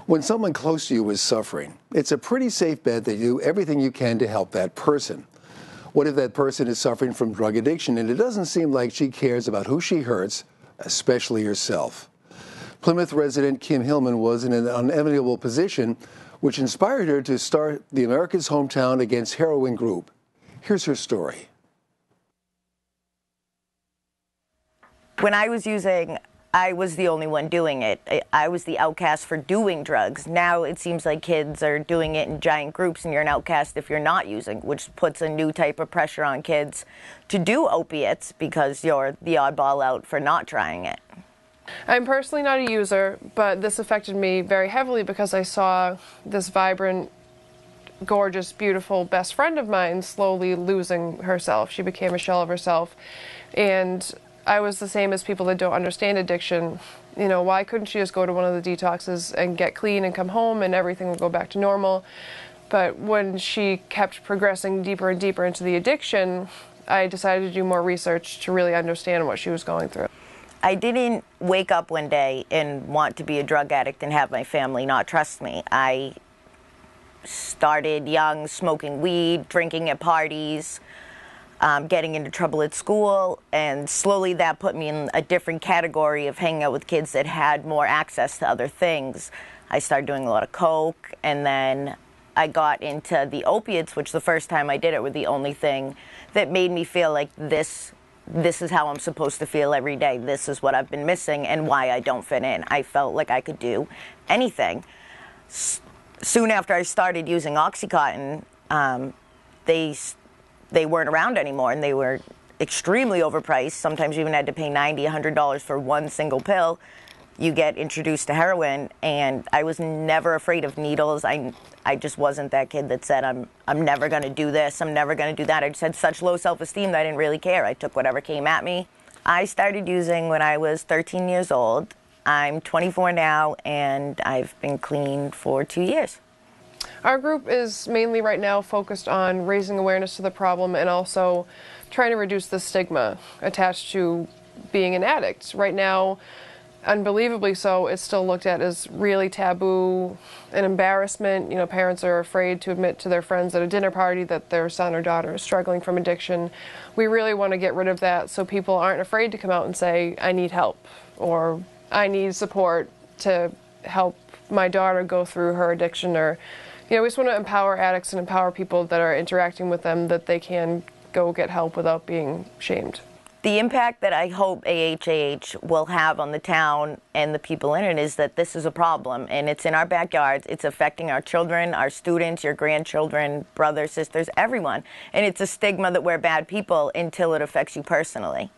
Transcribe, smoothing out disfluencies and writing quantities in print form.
When someone close to you is suffering, it's a pretty safe bet that you do everything you can to help that person. What if that person is suffering from drug addiction and it doesn't seem like she cares about who she hurts, especially herself? Plymouth resident Kim Hillman was in an unenviable position, which inspired her to start the America's Hometown Against Heroin group. Here's her story. When I was using, I was the only one doing it. I was the outcast for doing drugs. Now it seems like kids are doing it in giant groups and you're an outcast if you're not using, which puts a new type of pressure on kids to do opiates because you're the oddball out for not trying it. I'm personally not a user, but this affected me very heavily because I saw this vibrant, gorgeous, beautiful best friend of mine slowly losing herself. She became a shell of herself. And I was the same as people that don't understand addiction. You know, why couldn't she just go to one of the detoxes and get clean and come home and everything would go back to normal? But when she kept progressing deeper and deeper into the addiction, I decided to do more research to really understand what she was going through. I didn't wake up one day and want to be a drug addict and have my family not trust me. I started young, smoking weed, drinking at parties, getting into trouble at school, and slowly that put me in a different category of hanging out with kids that had more access to other things. I started doing a lot of coke, and then I got into the opiates, which the first time I did it were the only thing that made me feel like this is how I'm supposed to feel every day. This is what I've been missing and why I don't fit in. I felt like I could do anything. Soon after I started using Oxycontin, they weren't around anymore, and they were extremely overpriced. Sometimes you even had to pay $90, $100 for one single pill. You get introduced to heroin, and I was never afraid of needles. I just wasn't that kid that said, I'm never going to do this, I'm never going to do that. I just had such low self-esteem that I didn't really care. I took whatever came at me. I started using when I was 13 years old. I'm 24 now, and I've been clean for 2 years. Our group is mainly right now focused on raising awareness to the problem and also trying to reduce the stigma attached to being an addict. Right now, unbelievably so, it's still looked at as really taboo, an embarrassment. You know, parents are afraid to admit to their friends at a dinner party that their son or daughter is struggling from addiction. We really want to get rid of that so people aren't afraid to come out and say, I need help, or I need support to help my daughter go through her addiction. Or, you know, we just want to empower addicts and empower people that are interacting with them that they can go get help without being shamed. The impact that I hope AHAH will have on the town and the people in it is that this is a problem, and it's in our backyards. It's affecting our children, our students, your grandchildren, brothers, sisters, everyone. And it's a stigma that we're bad people until it affects you personally.